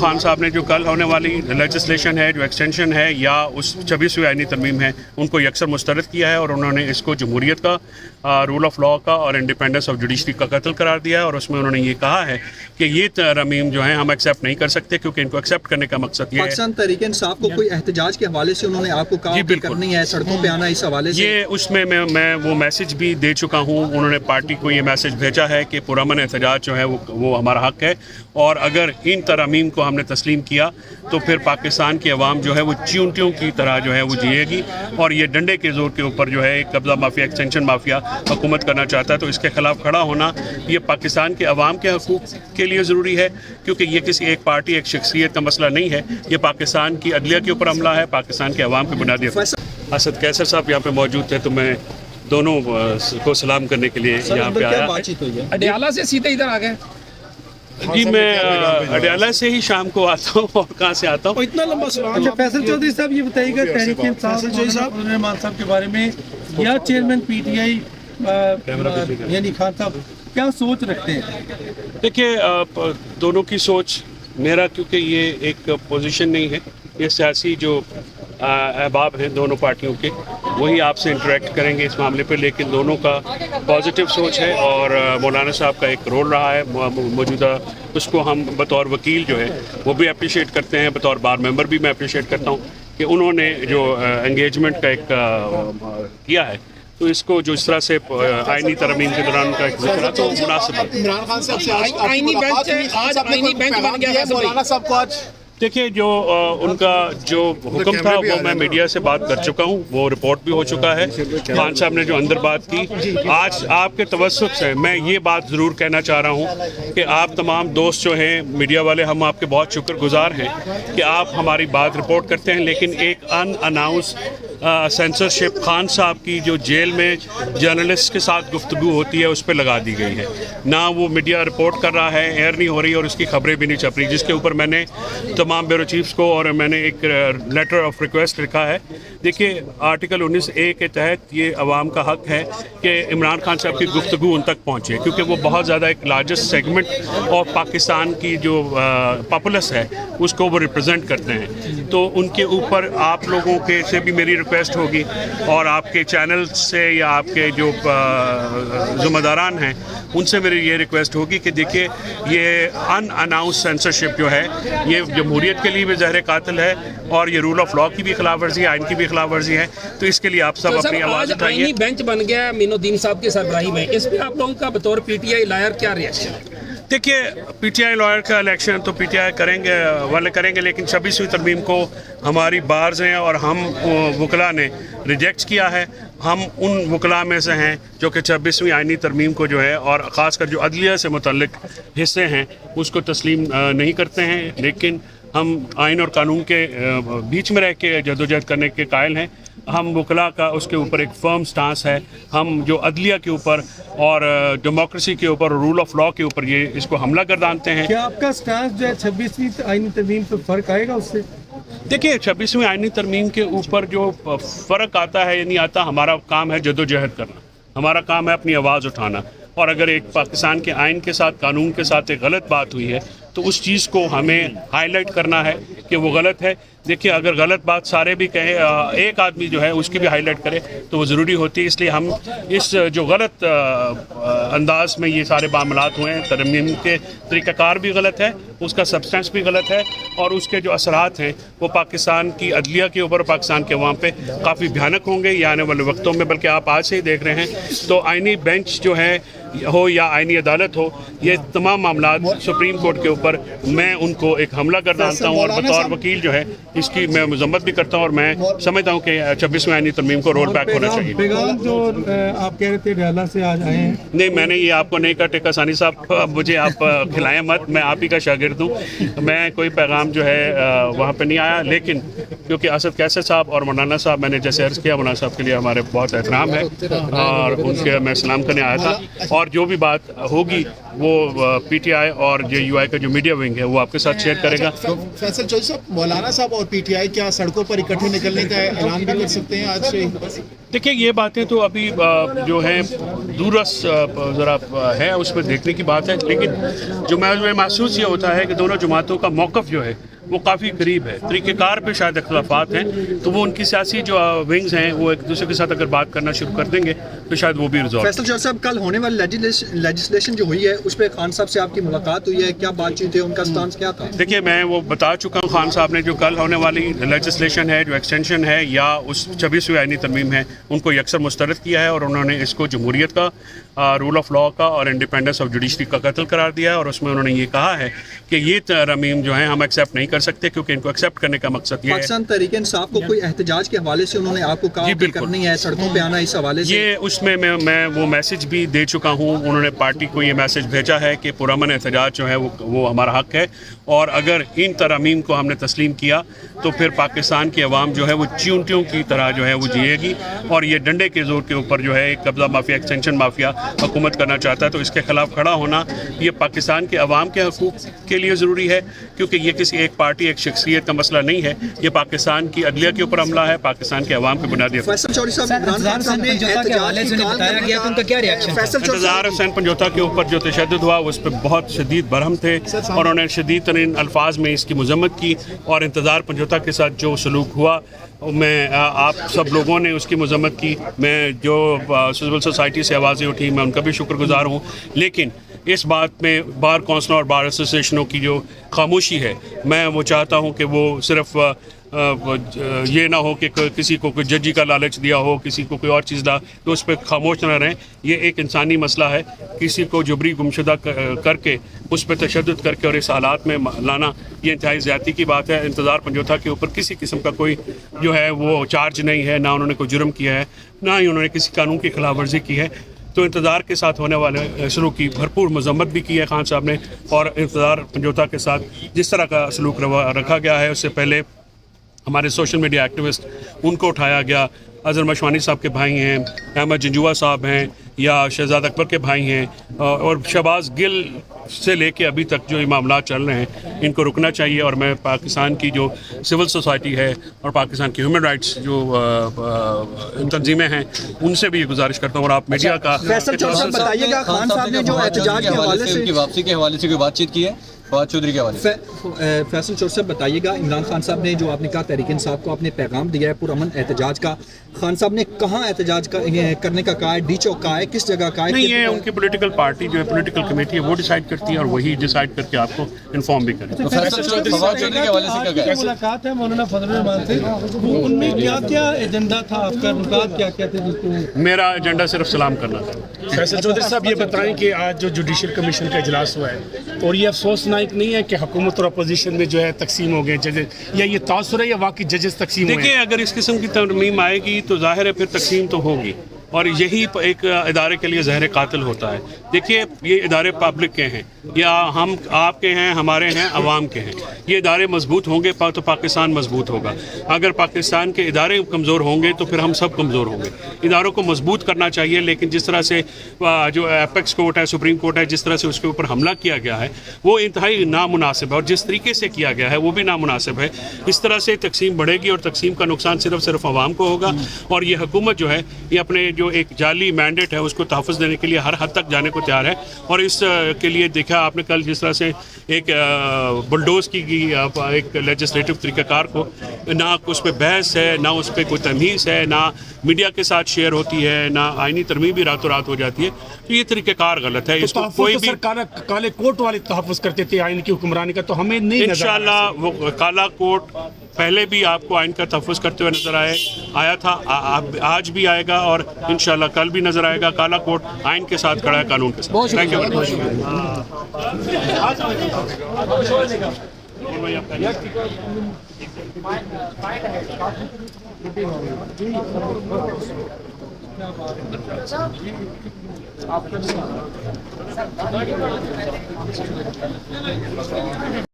خان صاحب نے جو کل ہونے والی لیجسلیشن ہے، جو ایکسٹینشن ہے یا اس 26ویں آئینی ترمیم ہے، ان کو یکسر مسترد کیا ہے اور انہوں نے اس کو جمہوریت کا، رول آف لا کا اور انڈیپینڈنس آف جوڈیشری کا قتل قرار دیا ہے، اور اس میں انہوں نے یہ کہا ہے کہ یہ ترمیم جو ہیں ہم ایکسیپٹ نہیں کر سکتے، کیونکہ ان کو ایکسیپٹ کرنے کا مقصد یہ ہے. پاکستان تحریک انصاف کو کوئی احتجاج کے حوالے سے انہوں نے آپ کو کہا کہ کرنی ہے، سڑکوں پہ آنا، اس حوالے سے یہ اس میں وہ میسج بھی دے چکا ہوں. انہوں نے پارٹی کو یہ میسج بھیجا ہے کہ پرامن احتجاج جو ہے وہ ہمارا حق ہے، اور اگر ان ترامیم کو ہم نے تسلیم کیا تو پھر پاکستان کی عوام جو ہے وہ چیونٹیوں کی طرح جو ہے وہ جیے گی، اور یہ ڈنڈے کے زور کے اوپر جو ہے ایک قبضہ مافیا، ایکسٹینشن مافیا حکومت کرنا چاہتا ہے. تو اس کے خلاف کھڑا ہونا یہ پاکستان کے عوام کے حقوق کے لیے ضروری ہے، کیونکہ یہ کسی ایک پارٹی، ایک شخصیت کا مسئلہ نہیں ہے. یہ پاکستان کی عدلیہ کے اوپر حملہ ہے، پاکستان کے عوام کے بنیادی حقوق. اسد قیصر صاحب یہاں پہ موجود تھے تو میں دونوں کو سلام کرنے کے لیے یہاں پہ آیا. اڈیالہ سے سیدھے ادھر آ گئے؟ جی میں اڈیالہ سے ہی شام کو آتا ہوں. اور کہاں سے آتا ہوں؟ اتنا لمبا سلام. اچھا فیصل چودھری صاحب یہ بتائیے گا تحریک انصاف رحمان صاحب کے بارے میں یا چیئرمین پی ٹی آئی یعنی خان صاحب کیا سوچ رکھتے ہیں؟ دیکھیے دونوں کی سوچ، میرا کیونکہ یہ ایک پوزیشن نہیں ہے، یہ سیاسی جو احباب ہیں دونوں پارٹیوں کے وہی آپ سے انٹریکٹ کریں گے اس معاملے پہ، لیکن دونوں کا پازیٹیو سوچ ہے. اور مولانا صاحب کا ایک رول رہا ہے موجودہ، اس کو ہم بطور وکیل جو ہے وہ بھی اپریشیٹ کرتے ہیں، بطور بار ممبر بھی میں اپریشیٹ کرتا ہوں کہ انہوں نے جو انگیجمنٹ کا ایک کیا ہے، تو اس کو جو اس طرح سے آئینی ترمیم کے دوران کا ایک ذکر ہے تو مناسب ہے. عمران خان صاحب سے آئینی بینچ بن گیا ہے مولانا صاحب کو آج. دیکھیے جو ان کا جو حکم تھا وہ میں میڈیا سے بات کر چکا ہوں، وہ رپورٹ بھی ہو چکا ہے. خان صاحب نے جو اندر بات کی، آج آپ کے توسط سے میں یہ بات ضرور کہنا چاہ رہا ہوں کہ آپ تمام دوست جو ہیں میڈیا والے، ہم آپ کے بہت شکر گزار ہیں کہ آپ ہماری بات رپورٹ کرتے ہیں، لیکن ایک ان اناؤنس سینسرشپ خان صاحب کی جو جیل میں جرنلسٹ کے ساتھ گفتگو ہوتی ہے اس پہ لگا دی گئی ہے. نہ وہ میڈیا رپورٹ کر رہا ہے، ایئر نہیں ہو رہی، اور اس کی خبریں بھی نہیں چھپ رہی، جس کے اوپر میں نے تمام بیورو چیفز کو اور میں نے ایک لیٹر آف ریکویسٹ لکھا ہے. دیکھیے آرٹیکل 19A کے تحت یہ عوام کا حق ہے کہ عمران خان صاحب کی گفتگو ان تک پہنچے، کیونکہ وہ بہت زیادہ ایک لارجسٹ سیگمنٹ آف پاکستان کی جو پاپولس ہے اس کو وہ ریپرزینٹ کرتے ہیں. تو ان کے اوپر آپ لوگوں کے سے بھی میری ریکویسٹ ہوگی، اور آپ کے چینل سے یا آپ کے جو ذمہ داران ہیں ان سے میری یہ ریکویسٹ ہوگی کہ دیکھیے یہ ان اناؤنس سینسرشپ جو ہے یہ جمہوریت کے لیے بھی زہر قاتل ہے، اور یہ رول آف لا کی بھی خلاف ورزی ہے، آئین کی بھی خلاف ورزی ہے. تو اس کے لیے آپ سب اپنی آواز اٹھائیے. آئینی بینچ بن گیا مین الدین صاحب کی سربراہی میں، اس پہ آپ لوگوں کا بطور پی ٹی آئی لائر کیا ریئیکشن ہے؟ دیکھیے پی ٹی آئی لائر کا الیکشن تو پی ٹی آئی کریں گے، لیکن 26ویں ترمیم کو ہماری بارز ہیں اور ہم وکلاء نے ریجیکٹ کیا ہے. ہم ان وکلاء میں سے ہیں جو کہ 26ویں آئینی ترمیم کو جو ہے، اور خاص کر جو عدلیہ سے متعلق حصے ہیں اس کو تسلیم نہیں کرتے ہیں، لیکن ہم آئین اور قانون کے بیچ میں رہ کے جدوجہد کرنے کے قائل ہیں. ہم وکلاء کا اس کے اوپر ایک فرم سٹانس ہے. ہم جو عدلیہ کے اوپر اور ڈیموکریسی کے اوپر، رول آف لا کے اوپر یہ اس کو حملہ گردانتے ہیں. کیا آپ کا سٹانس جو ہے 26ویں آئینی ترمیم پہ فرق آئے گا اس سے؟ دیکھیے 26ویں آئینی ترمیم کے اوپر جو فرق آتا ہے یا نہیں آتا، ہمارا کام ہے جدوجہد کرنا، ہمارا کام ہے اپنی آواز اٹھانا. اور اگر ایک پاکستان کے آئین کے ساتھ، قانون کے ساتھ ایک غلط بات ہوئی ہے تو اس چیز کو ہمیں ہائی لائٹ کرنا ہے کہ وہ غلط ہے. دیکھیے اگر غلط بات سارے بھی کہیں، ایک آدمی جو ہے اس کی بھی ہائی لائٹ کرے تو وہ ضروری ہوتی ہے. اس لیے ہم اس جو غلط انداز میں یہ سارے معاملات ہوئے ہیں، ترمیم کے طریقہ کار بھی غلط ہے، اس کا سبسٹینس بھی غلط ہے، اور اس کے جو اثرات ہیں وہ پاکستان کی عدلیہ کے اوپر، پاکستان کے عوام پہ کافی بھیانک ہوں گے یہ آنے والے وقتوں میں. بلکہ آپ آج سے ہی دیکھ رہے ہیں تو آئینی بینچ جو ہے ہو یا آئینی عدالت ہو، یہ تمام معاملات سپریم کورٹ کے اوپر میں ان کو ایک حملہ گردانتا ہوں، اور بطور وکیل جو ہے اس کی میں مذمت بھی کرتا ہوں، اور میں سمجھتا ہوں کہ 26ویں آئینی ترمیم کو رول بیک ہونا چاہیے. پیغام جو آپ کہہ رہے تھے ڈیالہ سے آج آئے ہیں؟ نہیں، میں نے یہ آپ کو نہیں کہا ٹیکا ثانی صاحب، مجھے آپ کھلائیں مت، میں آپ ہی کا شاگرد ہوں. میں کوئی پیغام جو ہے وہاں پہ نہیں آیا، لیکن کیونکہ اسد قیصر صاحب اور مولانا صاحب، میں نے جیسے عرض کیا مولانا صاحب کے لیے ہمارے بہت احترام ہے اور ان کے میں سلام کرنے آیا تھا، اور جو بھی بات ہوگی وہ PTI اور JUI کا جو میڈیا ونگ ہے وہ آپ کے ساتھ شیئر کرے گا. فیصل چودھری صاحب، مولانا صاحب اور PTI کیا سڑکوں پر اکٹھے نکلنے کا اعلان بھی کر سکتے ہیں آج سے؟ دیکھیں یہ باتیں تو ابھی جو ہے دورس ذرا ہے، اس میں دیکھنے کی بات ہے، لیکن جو میں محسوس یہ ہوتا ہے کہ دونوں جماعتوں کا موقف جو ہے وہ کافی قریب ہے. طریقہ کار پہ شاید اختلافات ہیں، تو وہ ان کی سیاسی جو ونگز ہیں وہ ایک دوسرے کے ساتھ اگر بات کرنا شروع کر دیں گے تو شاید وہ بھی ریزالو. فیصل چودھری صاحب، کل ہونے والی لیجسلیشن جو ہوئی ہے اس پہ خان صاحب سے آپ کی ملاقات ہوئی ہے، کیا بات چیت ہے، ان کا سٹانس کیا تھا؟ دیکھیے میں وہ بتا چکا ہوں، خان صاحب نے جو کل ہونے والی لیجسلیشن ہے، جو ایکسٹینشن ہے یا اس 26ویں آئینی ترمیم ہے، ان کو یکسر مسترد کیا ہے اور انہوں نے اس کو جمہوریت کا، رول آف لا کا اور انڈیپینڈنس آف جوڈیشری کا قتل قرار دیا ہے. اور اس میں انہوں نے یہ کہا ہے کہ یہ ترمیم جو ہیں ہم ایکسیپٹ نہیں کر سکتے، کیونکہ ان کو ایکسیپٹ کرنے کا مقصد یہ ہے. پاکستان تحریک انصاف کو کوئی احتجاج کے حوالے سے انہوں نے آپ کو کہا کہ کرنی ہے، سڑکوں پہ آنا، اس حوالے سے یہ اس میں میں وہ میسج بھی دے چکا ہوں. انہوں نے پارٹی کو یہ میسج بھیجا ہے کہ پرامن احتجاج جو ہے وہ ہمارا حق ہے، اور اگر ان ترامیم کو ہم نے تسلیم کیا تو پھر پاکستان کی عوام جو ہے وہ چیونٹیوں کی طرح جو ہے وہ جیے گی، اور یہ ڈنڈے کے زور کے اوپر جو ہے ایک قبضہ مافیا، ایکسٹینشن مافیا حکومت کرنا چاہتا ہے. تو اس کے خلاف کھڑا ہونا یہ پاکستان کے عوام کے حقوق کے لیے ضروری ہے، کیونکہ یہ کسی ایک پارٹی، ایک شخصیت کا مسئلہ نہیں ہے. یہ پاکستان کی عدلیہ کے اوپر حملہ ہے، پاکستان کے عوام کے بنیادی حقوق. فیصل چودھری صاحب، عمران خان صاحب نے انتظار حسین پنجوتا کے اوپر جو تشدد ہوا اس پہ بہت شدید برہم تھے، اور انہوں نے شدید ترین الفاظ میں اس کی مذمت کی. اور انتظار پنجوتا کے ساتھ جو سلوک ہوا، میں آپ سب لوگوں نے اس کی مذمت کی. میں جو سول سوسائٹی سے آوازیں اٹھی میں ان کا بھی شکر گزار ہوں، لیکن اس بات میں بار کونسلوں اور بار ایسوسیشنوں کی جو خاموشی ہے، میں وہ چاہتا ہوں کہ وہ صرف یہ نہ ہو کہ کسی کو کوئی ججی کا لالچ دیا ہو، کسی کو کوئی اور چیز دا تو اس پہ خاموش نہ رہیں. یہ ایک انسانی مسئلہ ہے. کسی کو جبری گمشدہ کر کے اس پہ تشدد کر کے اور اس حالات میں لانا یہ انتہائی زیادتی کی بات ہے. انتظار پنجوتا کے اوپر کسی قسم کا کوئی جو ہے وہ چارج نہیں ہے، نہ انہوں نے کوئی جرم کیا ہے، نہ ہی انہوں نے کسی قانون کی خلاف ورزی کی ہے. تو انتظار کے ساتھ ہونے والے سلوک کی بھرپور مذمت بھی کی ہے خان صاحب نے، اور انتظار پنجوتا کے ساتھ جس طرح کا سلوک رکھا گیا ہے اس سے پہلے ہمارے سوشل میڈیا ایکٹیوسٹ ان کو اٹھایا گیا. اظہر مشوانی صاحب کے بھائی ہیں، احمد جنجوعہ صاحب ہیں، یا شہزاد اکبر کے بھائی ہیں، اور شہباز گل سے لے کے ابھی تک جو یہ معاملات چل رہے ہیں ان کو رکنا چاہیے. اور میں پاکستان کی جو سول سوسائٹی ہے اور پاکستان کی ہیومن رائٹس جو تنظیمیں ہیں ان سے بھی یہ گزارش کرتا ہوں. اور آپ میڈیا کا فیصل چودھری صاحب بتائیے گا، خان صاحب نے جو احتجاج کے حوالے سے، واپسی کے حوالے سے کوئی بات چیت کی ہے فواد چودھری کے حوالے سے؟ فیصل چودھری صاحب بتائیے گا، عمران خان صاحب نے جو آپ نے کہا تحریک انصاف کو آپ نے پیغام دیا ہے پرامن احتجاج کا، خان صاحب نے کہاں احتجاج کرنے کا کہا ہے؟ ڈی چوک کہا ہے، کس جگہ کہا ہے؟ نہیں، یہ ان کی پولیٹیکل پارٹی جو ہے پولیٹیکل کمیٹی ہے وہ ڈیسائیڈ کرتی ہے، اور وہی ڈیسائیڈ کر کے آپ کو انفارم بھی کرے. ملاقات ہے مولانا فضل الرحمان سے، ان میں کیا کیا ایجنڈا تھا آپ کا، نکات کیا کیا تھے؟ میرا ایجنڈا صرف سلام کرنا تھا. فیصل چودھری صاحب یہ بتائیں کہ آج جو جوڈیشل کمیشن کا اجلاس ہوا ہے، اور یہ افسوسناک نہیں ہے کہ حکومت اور اپوزیشن میں جو ہے تقسیم ہو گئے ججز، یا یہ تاثر ہے یا واقعی ججز تقسیم ہوئے ہیں؟ دیکھیں، اگر اس قسم کی ترمیم آئے گی تو ظاہر ہے پھر تقسیم تو ہوگی، اور یہی ایک ادارے کے لیے زہر قاتل ہوتا ہے. دیکھیے یہ ادارے پبلک کے ہیں، یا ہم آپ کے ہیں، ہمارے ہیں، عوام کے ہیں. یہ ادارے مضبوط ہوں گے تو پاکستان مضبوط ہوگا. اگر پاکستان کے ادارے کمزور ہوں گے تو پھر ہم سب کمزور ہوں گے. اداروں کو مضبوط کرنا چاہیے، لیکن جس طرح سے جو ایپیکس کورٹ ہے، سپریم کورٹ ہے، جس طرح سے اس کے اوپر حملہ کیا گیا ہے وہ انتہائی نامناسب ہے، اور جس طریقے سے کیا گیا ہے وہ بھی نامناسب ہے. اس طرح سے تقسیم بڑھے گی، اور تقسیم کا نقصان صرف عوام کو ہوگا. اور یہ حکومت جو ہے یہ اپنے جو ایک جعلی مینڈیٹ ہے اس کو تحفظ دینے کے لیے ہر حد تک جانے کو تیار ہے. اور اس کے لیے دیکھا آپ نے کل جس طرح سے ایک بلڈوز کی گئی ایک لیجسلیٹو طریقہ کار کو، نہ اس پہ بحث ہے، نہ اس پہ کوئی تمیز ہے، نہ میڈیا کے ساتھ شیئر ہوتی ہے، نہ آئینی ترمیم بھی راتوں رات ہو جاتی ہے. تو یہ طریقہ کار غلط ہے. اس کو کوئی بھی کالے کوٹ والے تحفظ کرتے تھے آئین کی حکمرانی کا، تو ہمیں نہیں انشاءاللہ وہ کالا کوٹ پہلے بھی آپ کو آئین کا تحفظ کرتے ہوئے نظر آیا تھا، آج بھی آئے گا، اور انشاءاللہ کل بھی نظر آئے گا. کالا کوٹ آئین کے ساتھ کھڑا ہے، قانون کے ساتھ. Thank you very much.